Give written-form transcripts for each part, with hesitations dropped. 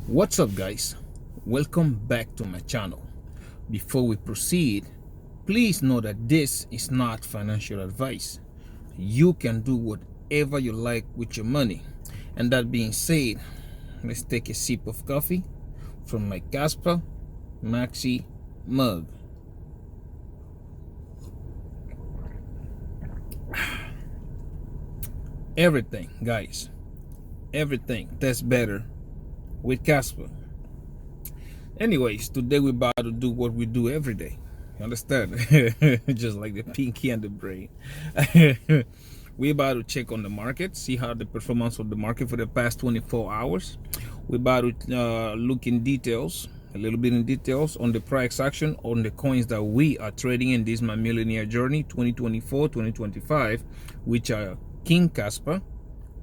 What's up, guys? Welcome back to my channel. Before we proceed, please know that this is not financial advice. You can do whatever you like with your money. And that being said, let's take a sip of coffee from my Casper Maxi mug. Everything, guys, everything tastes better with Casper. Anyways, today we're about to do what we do every day. You understand? Just like the pinky and the brain. We're about to check on the market, see how the performance of the market for the past 24 hours. We're about to look in details, a little bit in details on the price action on the coins that we are trading in this My Millionaire Journey 2024-2025, which are King Casper,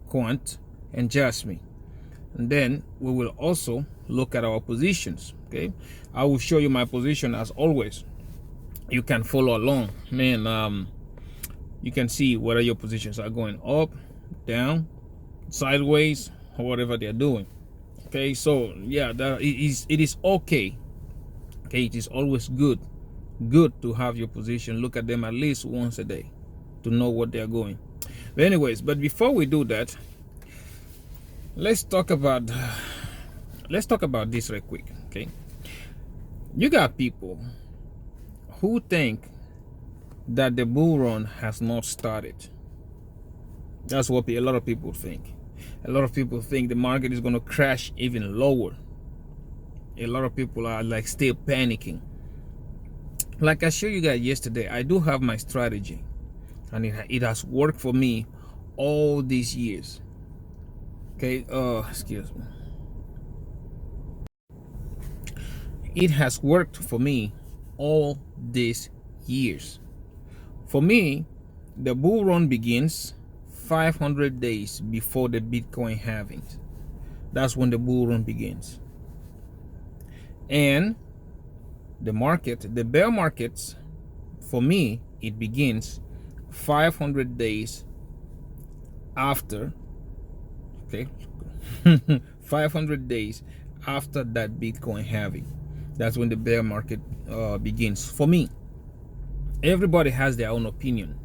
Quant, and Jasmine. And then we will also look at our positions. Okay, I will show you my position as always. You can follow along, man. You can see whether your positions are going up, down, sideways, or whatever they're doing. Okay, so yeah, it is okay. Okay, it is always good to have your position, look at them at least once a day to know what they're going. But anyways, but before we do that, let's talk about this right quick. Okay, you got people who think that the bull run has not started. That's what a lot of people think. A lot of people think the market is going to crash even lower. A lot of people are like still panicking. Like I showed you guys yesterday, I do have my strategy, and it has worked for me all these years. Okay, excuse me. It has worked for me all these years. For me, the bull run begins 500 days before the Bitcoin halving. That's when the bull run begins. And the market, the bear markets, for me, it begins 500 days after, okay, 500 days after that Bitcoin halving. That's when the bear market begins. For me, everybody has their own opinion,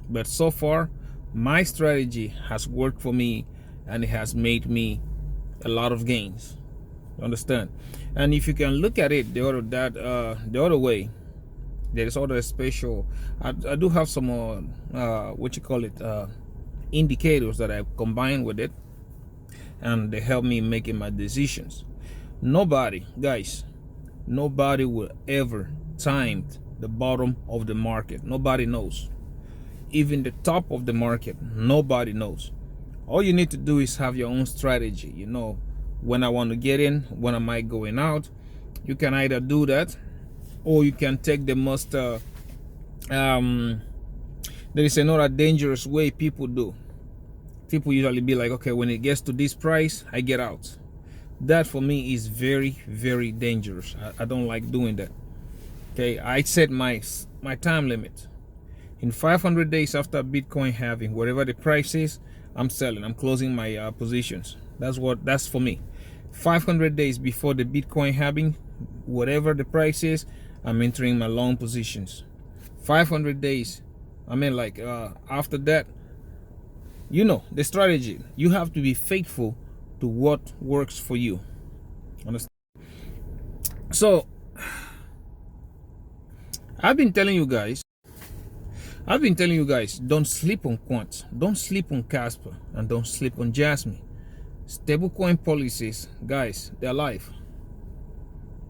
but so far my strategy has worked for me, and it has made me a lot of gains. You understand? And if you can look at it the other way, there is other special. I do have some indicators that I combine with it, and they help me making my decisions. Nobody, guys, nobody will ever time the bottom of the market. Nobody knows. Even the top of the market, nobody knows. All you need to do is have your own strategy. You know when I want to get in, when am I going out. You can either do that, or you can take the most there is another dangerous way people do. People usually be like, okay, when it gets to this price, I get out. That for me is very, very dangerous. I don't like doing that. Okay, I set my time limit. In 500 days after Bitcoin halving, whatever the price is, I'm selling. I'm closing my positions. That's for me. 500 days before the Bitcoin halving, whatever the price is, I'm entering my long positions. 500 days, I mean, like after that, you know the strategy. You have to be faithful to what works for you. Understand? So I've been telling you guys, don't sleep on Quant, don't sleep on Casper, and don't sleep on Jasmine. Stablecoin policies, guys, they're live.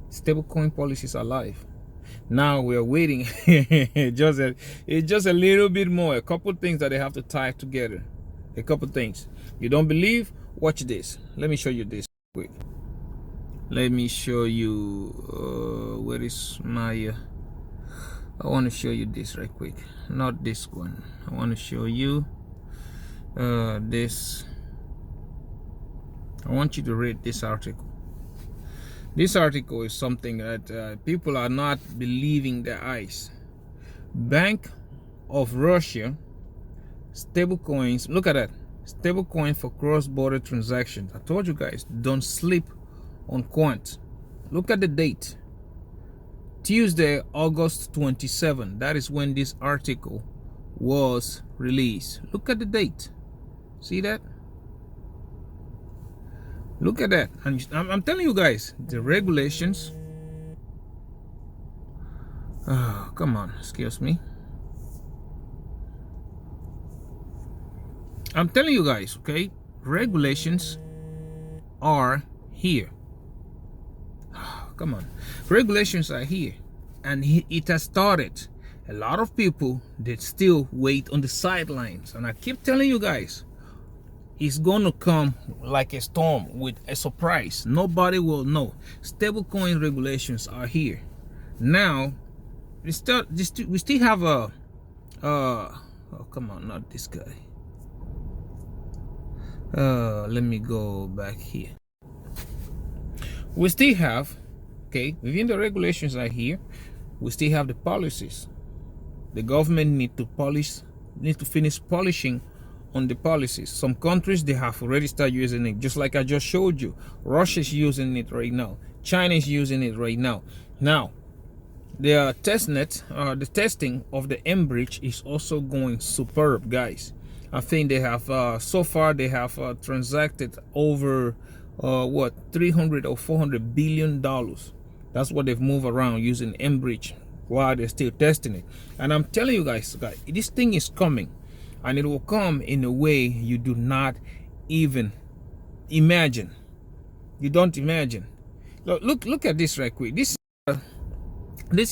Stablecoin policies are live. Now we are waiting. It's just a little bit more. A couple things that they have to tie together. A couple things. You don't believe? Watch this. Let me show you this quick. Let me show you. Where is my? I want to show you this right quick. Not this one. I want to show you this. I want you to read this article. This article is something that people are not believing their eyes. Bank of Russia stablecoins. Look at that. Stablecoin for cross-border transactions. I told you guys, don't sleep on Quant. Look at the date. Tuesday, August 27. That is when this article was released. Look at the date. See that? Look at that. And I'm telling you guys, the regulations. Oh, come on, excuse me. I'm telling you guys, okay? Regulations are here. Oh, come on. Regulations are here. And it has started. A lot of people, they still wait on the sidelines. And I keep telling you guys, it's going to come like a storm with a surprise. Nobody will know. Stablecoin regulations are here. Now, we still have a oh, come on, not this guy. Let me go back here. We still have, okay, within the regulations are here, we still have the policies. The government need to finish polishing on the policies. Some countries, they have already started using it, just like I just showed you. Russia's using it right now. China is using it right now. Now, the the testing of the mBridge is also going superb, guys. I think they have so far they have transacted over what 300 or 400 billion dollars. That's what they've moved around using mBridge while they're still testing it. And I'm telling you guys, this thing is coming, and it will come in a way you do not even imagine. You don't imagine. Look at this right quick. This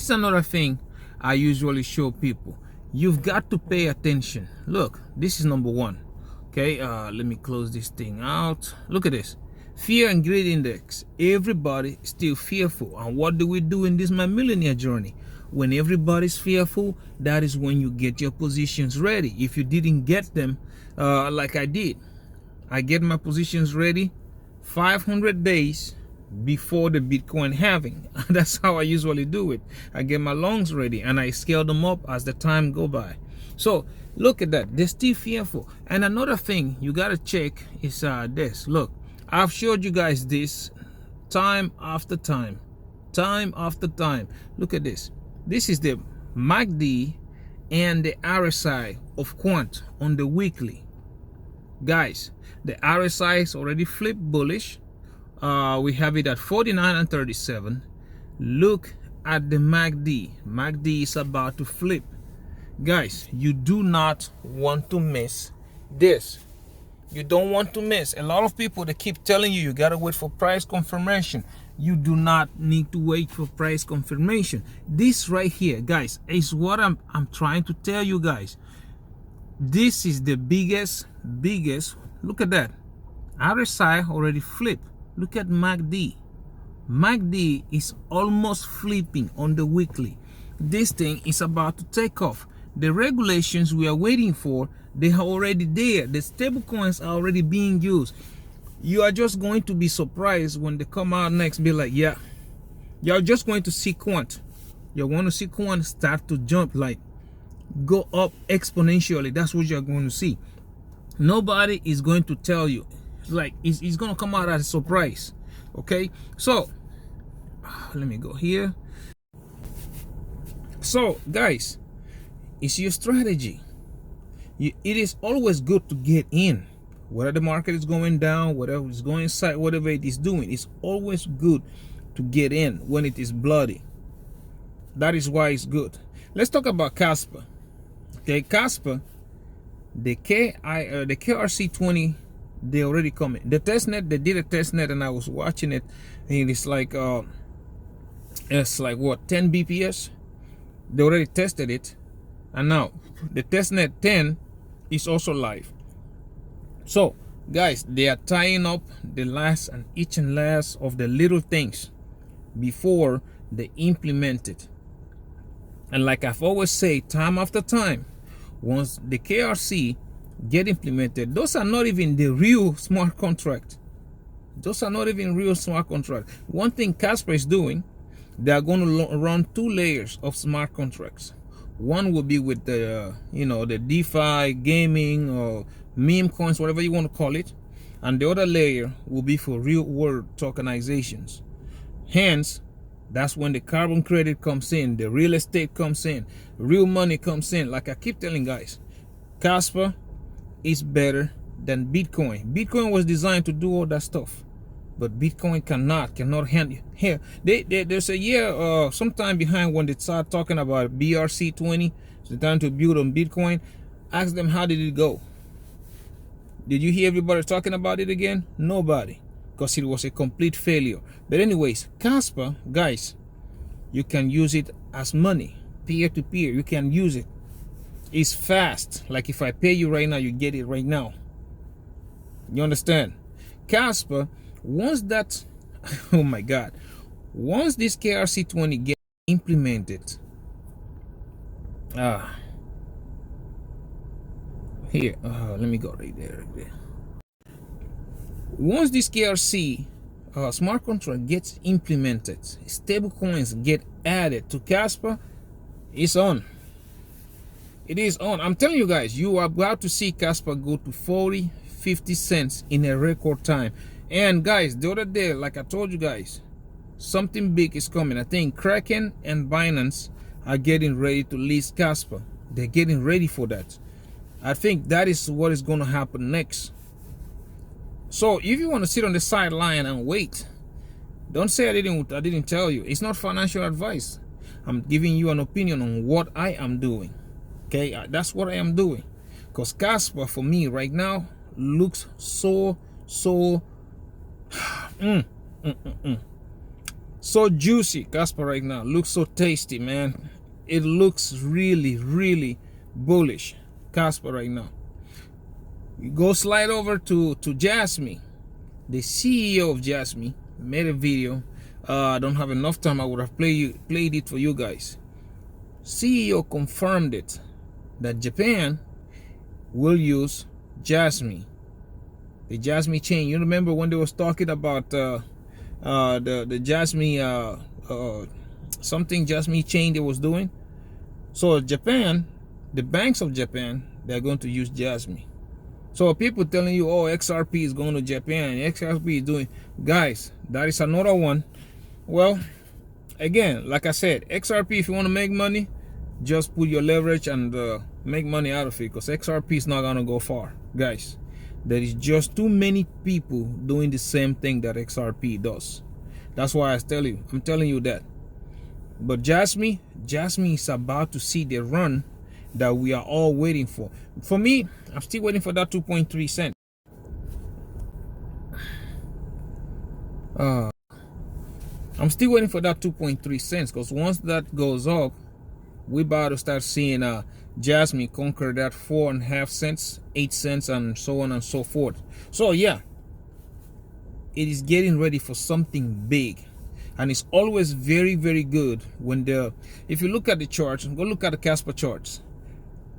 is another thing I usually show people. You've got to pay attention. Look, this is number one. Okay, let me close this thing out. Look at this. Fear and greed index. Everybody still fearful. And what do we do in this My Millionaire journey? When everybody's fearful, that is when you get your positions ready. If you didn't get them, like I did, I get my positions ready 500 days before the Bitcoin halving. That's how I usually do it. I get my longs ready and I scale them up as the time go by. So look at that. They're still fearful. And another thing you got to check is this. Look, I've showed you guys this time after time after time. Look at this. This is the MACD and the RSI of Quant on the weekly. Guys, the RSI is already flipped bullish. We have it at 49 and 37. Look at the MACD. MACD is about to flip. Guys, you do not want to miss this. You don't want to miss. A lot of people, they keep telling you gotta wait for price confirmation. You do not need to wait for price confirmation. This right here, guys, is what I'm trying to tell you guys. This is the biggest. Look at that. RSI already flipped. Look at MACD. MACD is almost flipping on the weekly. This thing is about to take off. The regulations we are waiting for, they are already there. The stable coins are already being used. You are just going to be surprised when they come out next. Be like, yeah, you're just going to see Quant. You want to see Quant start to jump, like go up exponentially. That's what you're going to see. Nobody is going to tell you. Like it's going to come out as a surprise. Okay, so let me go here. So guys, it's your strategy. It is always good to get in. Whether the market is going down, whatever is going inside, whatever it is doing, it's always good to get in when it is bloody. That is why it's good. Let's talk about Casper. Okay, Casper, the KRC20, they already coming. The testnet, they did a testnet and I was watching it, and it's like what, 10 BPS. They already tested it, and now the testnet 10 is also live. So guys, they are tying up the last and each and last of the little things before they implement it. And like I've always said, time after time, once the KRC get implemented, those are not even the real smart contract. Those are not even real smart contract. One thing Casper is doing, they are going to run 2 layers of smart contracts. One will be with the the DeFi gaming or meme coins, whatever you want to call it, and the other layer will be for real world tokenizations. Hence, that's when the carbon credit comes in, the real estate comes in, real money comes in. Like I keep telling guys, Casper is better than Bitcoin. Bitcoin was designed to do all that stuff, but Bitcoin cannot handle. Here, there's a year, sometime behind when they start talking about BRC20, it's the time to build on Bitcoin. Ask them, how did it go? Did you hear everybody talking about it again? Nobody, because it was a complete failure. But anyways, Casper, guys, you can use it as money, peer-to-peer. You can use it. It's fast. Like if I pay you right now, you get it right now. You understand? Casper, once that, oh my God, once this KRC20 gets implemented, here, let me go right there. Once this KRC smart contract gets implemented, stable coins get added to Casper, it's on. It is on. I'm telling you guys, you are about to see Casper go to 40, 50 cents in a record time. And guys, the other day, like I told you guys, something big is coming. I think Kraken and Binance are getting ready to list Casper. They're getting ready for that. I think that is what is going to happen next. So if you want to sit on the sideline and wait, don't say I didn't tell you. It's not financial advice. I'm giving you an opinion on what I am doing. Okay, that's what I am doing. Because Casper for me right now looks so so juicy. Casper right now looks so tasty, man. It looks really really bullish. Casper right now. You go slide over to Jasmine. The CEO of Jasmine made a video. I don't have enough time. I would have played it for you guys. CEO confirmed it that Japan will use Jasmine, the Jasmine chain. You remember when they was talking about the Jasmine something Jasmine chain they was doing? So Japan, the banks of Japan, they're going to use Jasmine. So people telling you, oh, XRP is going to Japan, XRP is doing, guys, that is another one. Well, again, like I said, XRP, if you want to make money, just put your leverage and make money out of it, because XRP is not going to go far, guys. There is just too many people doing the same thing that XRP does. That's why I'm telling you that. But Jasmine is about to see the run that we are all waiting for. For me, I'm still waiting for that 2.3 cents. I'm still waiting for that 2.3 cents, because once that goes up, we about to start seeing Jasmine conquer that 4.5 cents, 8 cents, and so on and so forth. So yeah, it is getting ready for something big. And it's always very, very good when if you look at the charts, go look at the Casper charts.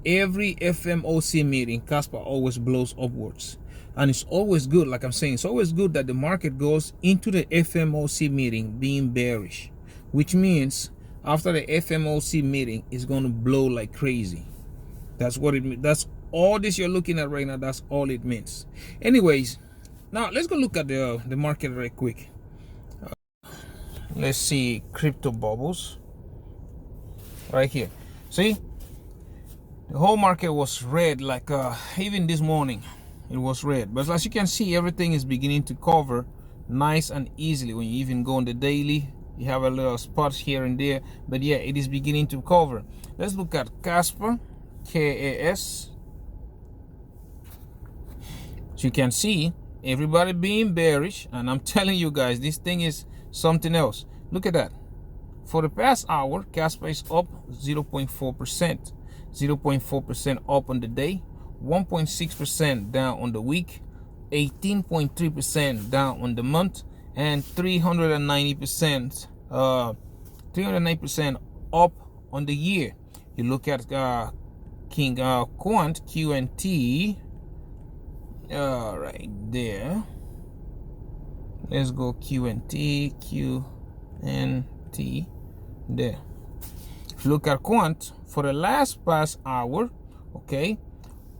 Every FMOC meeting, Casper always blows upwards. And it's always good, like I'm saying, it's always good that the market goes into the FMOC meeting being bearish, which means after the FMOC meeting, it's going to blow like crazy. That's what it means. That's all this you're looking at right now. That's all it means. Anyways, now let's go look at the market right quick. Let's see crypto bubbles right here. See, the whole market was red, like even this morning it was red, but as you can see, everything is beginning to cover nice and easily. When you even go on the daily, you have a little spots here and there, but yeah, it is beginning to cover. Let's look at Casper, KAS. So you can see everybody being bearish, and I'm telling you guys, this thing is something else. Look at that. For the past hour, Casper is up 0.4%. 0.4% up on the day, 1.6% down on the week, 18.3% down on the month, and 390% 309% up on the year. You look at King Quant QNT right there. Let's go QNT there. If you look at Quant for the past hour, okay,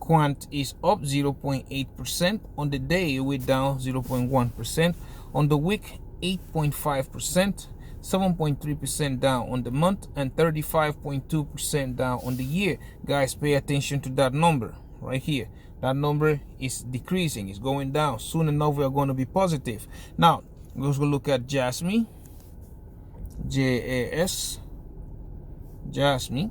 Quant is up 0.8%. On the day, we're down 0.1%. On the week, 8.5%. 7.3% down on the month, and 35.2% down on the year. Guys, pay attention to that number right here. That number is decreasing, it's going down. Soon enough, we are going to be positive. Now, let's go look at Jasmine. JAS. Jasmine.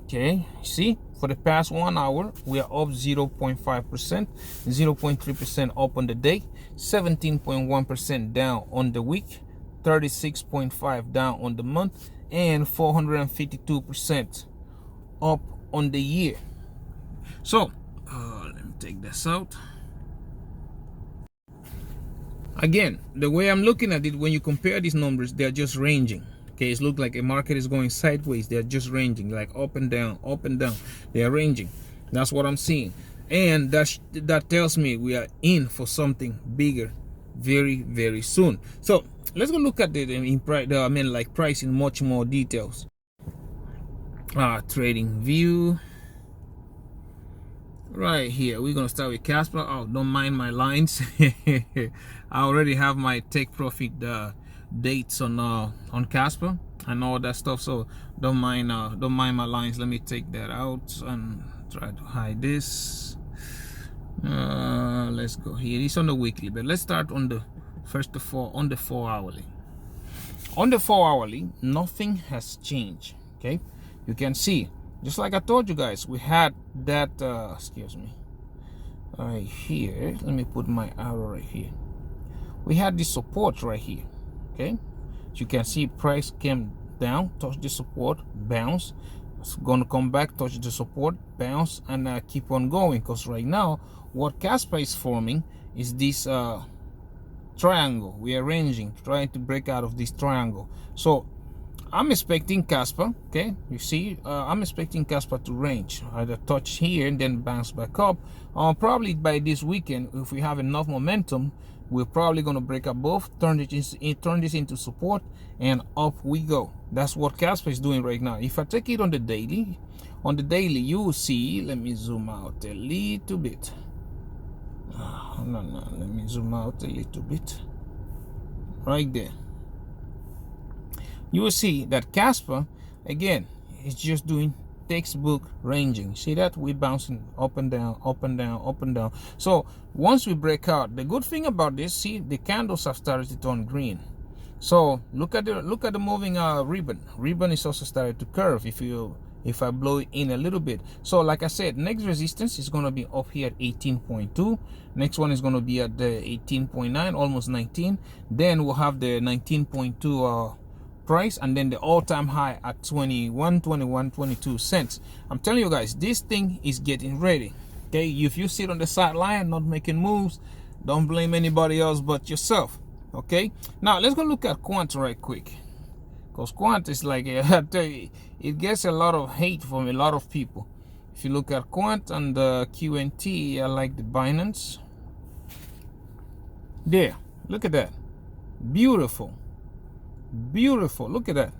Okay, see, for the past 1 hour, we are up 0.5%, 0.3% up on the day, 17.1% down on the week, 36.5% down on the month, and 452% up on the year. So, let me take this out. Again, the way I'm looking at it, when you compare these numbers, they're just ranging. Okay, it looks like a market is going sideways. They're just ranging, like up and down, up and down. They are ranging. That's what I'm seeing, and that tells me we are in for something bigger, very, very soon. So let's go look at it in price. I mean, like price in much more details. Trading view. Right here, we're gonna start with Casper. Oh, don't mind my lines. I already have my take profit dates on Casper and all that stuff, so don't mind my lines. Let me take that out and try to hide this. Let's go here. It's on the weekly, but let's start on the first of all on the 4 hourly. On the 4 hourly, nothing has changed. Okay, you can see, just like I told you guys, we had that excuse me, right here. Let me put my arrow right here. We had this support right here. Okay, so you can see price came down, touch the support, bounce. It's gonna come back, touch the support, bounce, and keep on going. Because right now, what Casper is forming is this triangle. We are ranging, trying to break out of this triangle. So I'm expecting Casper, okay, you see, I'm expecting Casper to range, either touch here and then bounce back up. Probably by this weekend, if we have enough momentum, we're probably going to break above, turn this into support, and up we go. That's what Casper is doing right now. If I take it on the daily, you will see, let me zoom out a little bit. No, let me zoom out a little bit. Right there. You will see that Casper, again, is just doing textbook ranging. See that? We're bouncing up and down, up and down, up and down. So once we break out, the good thing about this, see, the candles have started to turn green. So look at the moving ribbon. Ribbon is also started to curve if I blow it in a little bit. So like I said, next resistance is going to be up here at 18.2. Next one is going to be at the 18.9, almost 19. Then we'll have the 19.2 price, and then the all-time high at 22 cents. I'm telling you guys, this thing is getting ready. Okay, if you sit on the sideline not making moves, don't blame anybody else but yourself. Okay, now let's go look at Quant right quick, because Quant is like, I tell you, it gets a lot of hate from a lot of people. If you look at Quant and the QNT, I like the Binance. There, look at that, beautiful. Beautiful, look at that.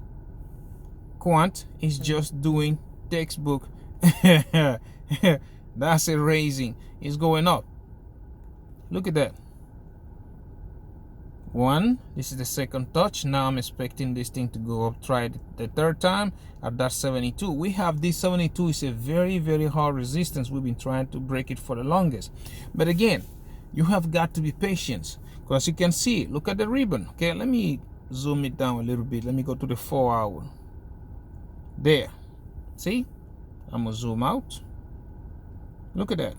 Quant is just doing textbook. That's a raising. It's going up. Look at that. One, this is the second touch. Now I'm expecting this thing to go up. Try it the third time at that 72. We have this 72 is a very, very hard resistance. We've been trying to break it for the longest. But again, you have got to be patient, because you can see, look at the ribbon. Okay, let me zoom it down a little bit. Let me go to the 4 hour. There, see, I'm gonna zoom out. Look at that.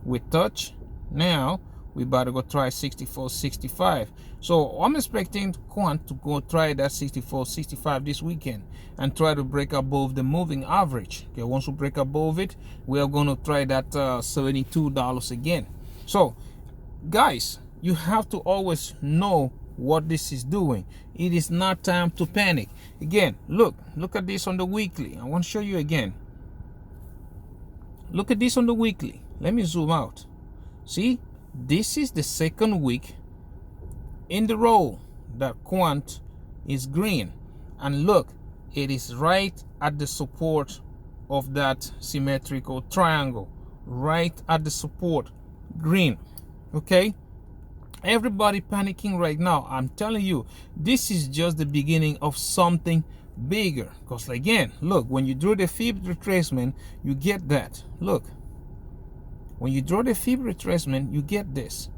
We touch. Now we about to go try 64.65. So I'm expecting Quant to go try that 64.65 this weekend and try to break above the moving average. Okay, once we break above it, we are going to try that $72 again. So guys, you have to always know what this is doing. It is not time to panic. Again, look at this on the weekly. I want to show you again. Look at this on the weekly. Let me zoom out. See, this is the second week in the row that Quant is green, and look, it is right at the support of that symmetrical triangle, right at the support, green. Okay, everybody panicking right now. I'm telling you, this is just the beginning of something bigger. Because again, look, when you draw the fib retracement, you get that. Look, when you draw the fib retracement, you get this.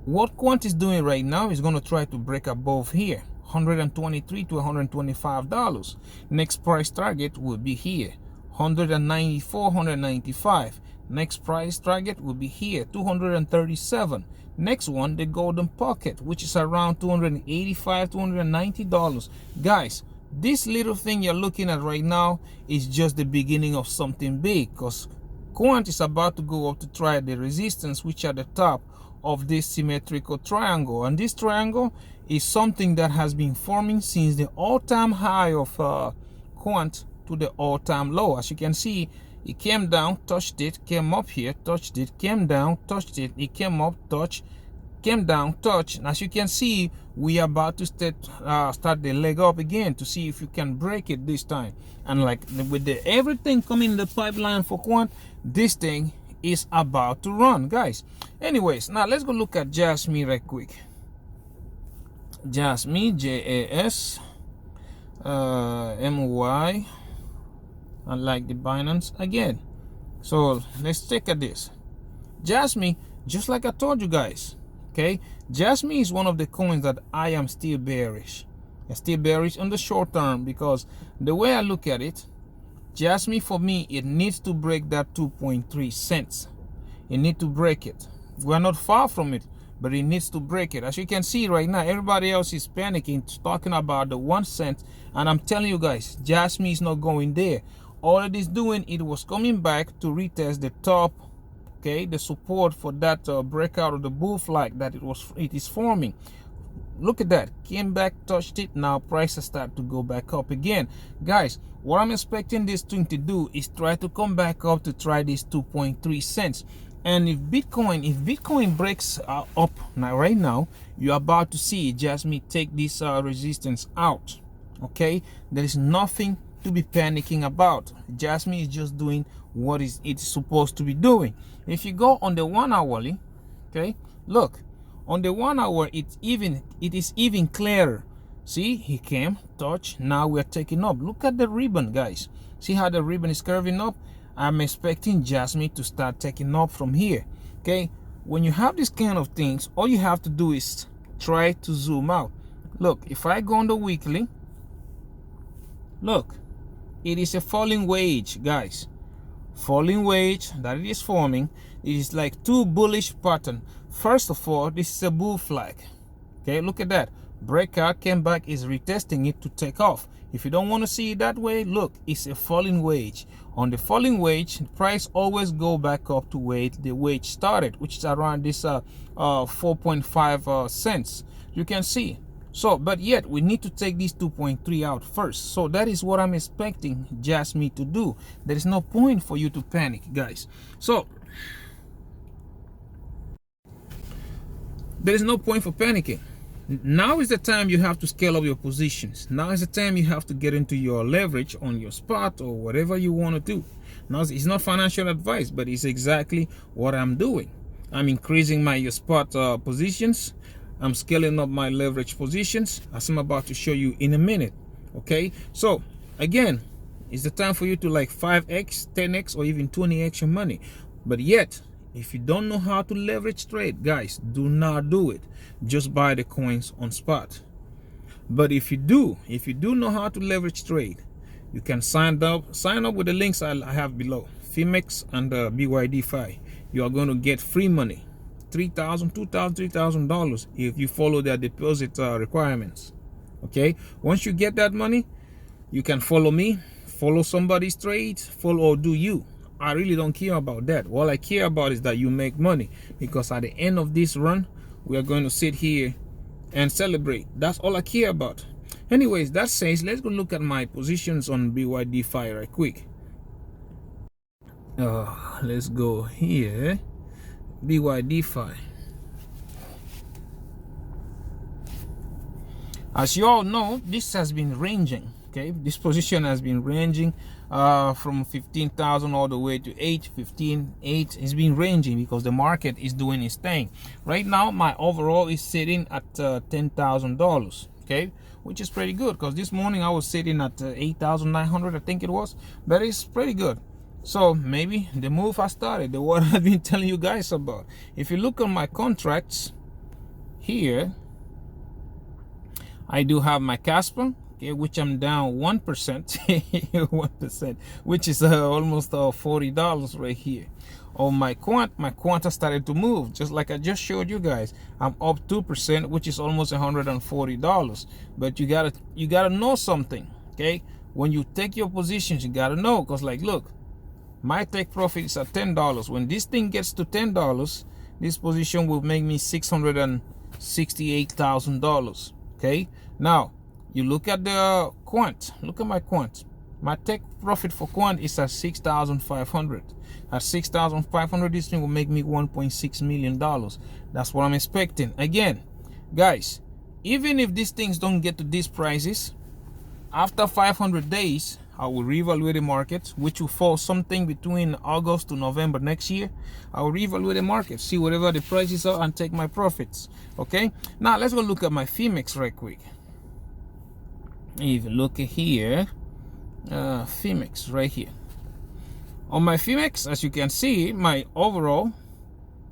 What Quant is doing right now is going to try to break above here, $123 to $125. Next price target will be here, 194, 195. Next price target will be here, 237. Next one, the golden pocket, which is around $285, $290. Guys, this little thing you're looking at right now is just the beginning of something big, because Quant is about to go up to try the resistance, which at the top of this symmetrical triangle. And this triangle is something that has been forming since the all-time high of Quant to the all-time low. As you can see, it came down, touched it, came up here, touched it, came down, touched it, it came up, touched, came down, touched. And as you can see, we are about to start the leg up again to see if you can break it this time. And like with everything coming in the pipeline for Quant, this thing is about to run, guys. Anyways, now let's go look at Jasmy right quick. Jasmy, JASMY, unlike the Binance again. So let's take at this. Jasmy, just like I told you guys, okay, Jasmy is one of the coins that I am still bearish. I'm still bearish on the short term, because the way I look at it, Jasmy, for me, it needs to break that 2.3 cents. It needs to break it. We're not far from it, but it needs to break it. As you can see right now, everybody else is panicking, talking about the 1 cent. And I'm telling you guys, Jasmy is not going there. All it is doing, it was coming back to retest the top, okay, the support for that breakout of the bull flag that it is forming. Look at that, came back, touched it. Now prices start to go back up again. Guys, what I'm expecting this thing to do is try to come back up to try this 2.3 cents. And if Bitcoin breaks up now, right now, you're about to see Jasmy take this resistance out. Okay, there is nothing to be panicking about. Jasmy is just doing what it's supposed to be doing. If you go on the 1 hourly, okay, look, on the 1 hour, it is even clearer. See, he came, touched, now we're taking up. Look at the ribbon, guys. See how the ribbon is curving up? I'm expecting Jasmy to start taking up from here. Okay, when you have these kind of things, all you have to do is try to zoom out. Look, if I go on the weekly, look, it is a falling wedge, guys. Falling wedge that it is forming. It is like two bullish pattern. First of all, this is a bull flag. Okay, look at that. Breakout, came back, is retesting it to take off. If you don't want to see it that way, look, it's a falling wedge. On the falling wedge, the price always go back up to where the wedge started, which is around this 4.5 cents. You can see. So, but yet we need to take this 2.3 out first. So that is what I'm expecting Jasmy to do. There is no point for you to panic, guys. So there is no point for panicking. Now is the time you have to scale up your positions. Now is the time you have to get into your leverage on your spot or whatever you want to do. Now, it's not financial advice, but it's exactly what I'm doing. I'm increasing my spot positions. I'm scaling up my leverage positions, as I'm about to show you in a minute. Okay, so again, it's the time for you to like 5x, 10x, or even 20x your money. But yet, if you don't know how to leverage trade, guys, do not do it. Just buy the coins on spot. But if you do know how to leverage trade, you can sign up with the links I have below, Phemex and Bydfi. You are going to get free money, $3,000, $2,000, $3,000 if you follow their deposit requirements. Okay, once you get that money, you can follow me, follow somebody's trades, follow or do you. I really don't care about that. All I care about is that you make money, because at the end of this run, we are going to sit here and celebrate. That's all I care about. Anyways, that says, let's go look at my positions on Bydfi right quick. Let's go here. Bydfi. As you all know, this has been ranging. Okay, this position has been ranging from 15,000 all the way to 8, 15, 8. It's been ranging because the market is doing its thing. Right now, my overall is sitting at $10,000. Okay, which is pretty good because this morning I was sitting at 8,900, I think it was, but it's pretty good. So maybe the move I started, the one I've been telling you guys about. If you look on my contracts here, I do have my Casper, okay, which I'm down 1%, 1%, which is almost $40 right here. On my quant has started to move, just like I just showed you guys. I'm up 2%, which is almost $140. But you gotta know something, okay? When you take your positions, you gotta know, because like, look, my take profit is at $10. When this thing gets to $10, this position will make me $668,000. Okay, now you look at the quant. Look at my quant. My take profit for quant is at 6,500. At 6,500, this thing will make me $1.6 million. That's what I'm expecting. Again, guys, even if these things don't get to these prices, after 500 days, I will reevaluate the market, which will fall something between August to November next year. I will reevaluate the market, see whatever the prices are, and take my profits. Okay, now let's go look at my Phemex right quick. If you look at here, Phemex right here. On my Phemex, as you can see, my overall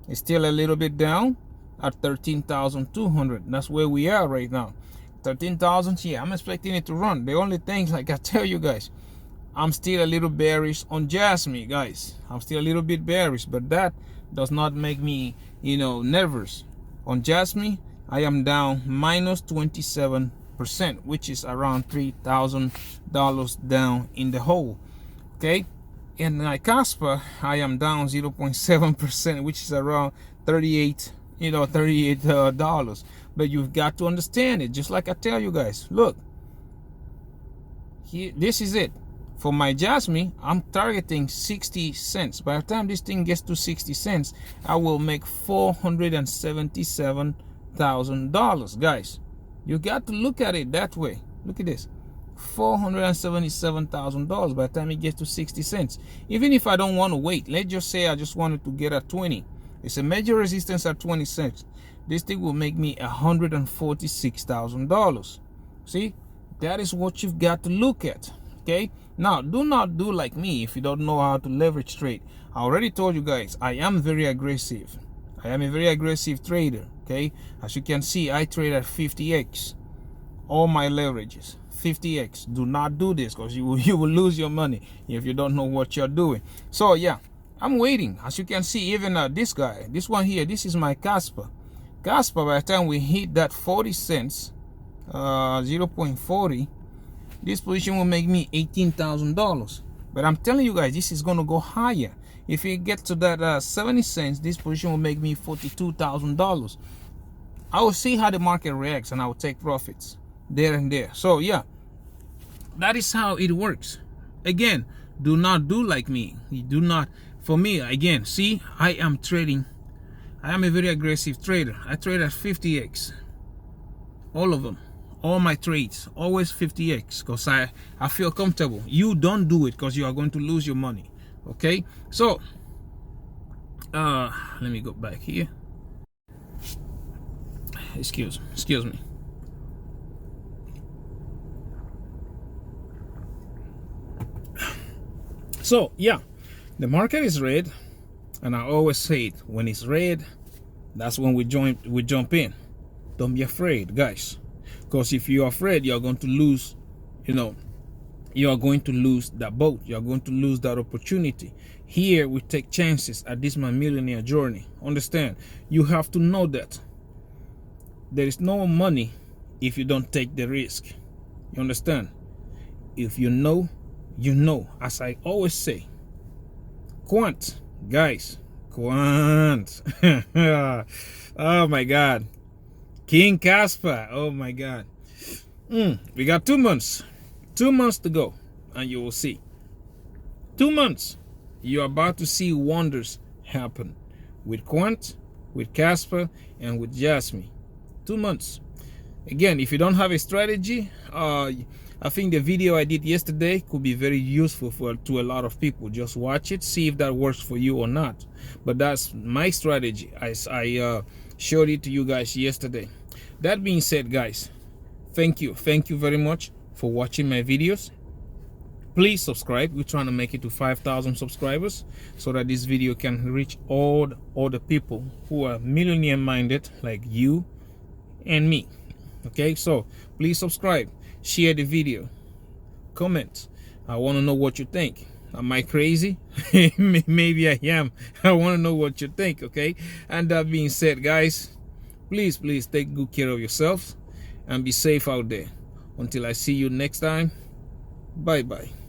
is still a little bit down at 13,200. That's where we are right now. 13,000. Yeah, I'm expecting it to run. The only thing, like I tell you guys, I'm still a little bearish on Jasmine, guys. I'm still a little bit bearish, but that does not make me, nervous. On Jasmine, I am down minus 27%, which is around $3,000 down in the hole. Okay, in my Casper, I am down 0.7%, which is around $38. $38. But you've got to understand it, just like I tell you guys. Look, here, this is it. For my Jasmine, I'm targeting 60 cents. By the time this thing gets to 60 cents, I will make $477,000. Guys, you got to look at it that way. Look at this. $477,000 by the time it gets to 60 cents. Even if I don't want to wait, let's just say I just wanted to get at 20. It's a major resistance at 20 cents. This thing will make me $146,000. See, that is what you've got to look at. Okay, now do not do like me if you don't know how to leverage trade. I already told you guys, I am very aggressive. I am a very aggressive trader. Okay, as you can see, I trade at 50x. All my leverages 50x. Do not do this, because you will lose your money if you don't know what you're doing. So yeah, I'm waiting. As you can see, even this guy, this one here, this is my Casper. Casper, by the time we hit that 40 cents, 0.40, this position will make me $18,000. But I'm telling you guys, this is going to go higher. If it gets to that 70 cents, this position will make me $42,000. I will see how the market reacts, and I will take profits there and there. So yeah, that is how it works. Again, do not do like me. You do not. For me, again, see, I am trading. I am a very aggressive trader. I trade at 50x. All of them. All my trades. Always 50x. Because I feel comfortable. You don't do it because you are going to lose your money. Okay? So, let me go back here. Excuse me. So, yeah. The market is red. And I always say it, when it's red, that's when we jump in. Don't be afraid, guys, because if you're afraid, you're going to lose. You are going to lose that boat. You are going to lose that opportunity. Here we take chances at this my millionaire journey. Understand? You have to know that there is no money if you don't take the risk. You understand? If you know, you know. As I always say, quant. Guys, quant. Oh my God, King Casper. Oh my God. We got 2 months to go, and you will see. 2 months, you're about to see wonders happen with quant, with Casper, and with Jasmine. 2 months. Again, if you don't have a strategy, I think the video I did yesterday could be very useful to a lot of people. Just watch it, see if that works for you or not. But that's my strategy. I showed it to you guys yesterday. That being said, guys, thank you very much for watching my videos. Please subscribe. We're trying to make it to 5,000 subscribers so that this video can reach all the people who are millionaire minded like you and me. Okay, so please subscribe, share the video, comment. I want to know what you think. Am I crazy? Maybe I am. I want to know what you think. Okay, and that being said, guys, please take good care of yourselves and be safe out there. Until I see you next time, bye bye.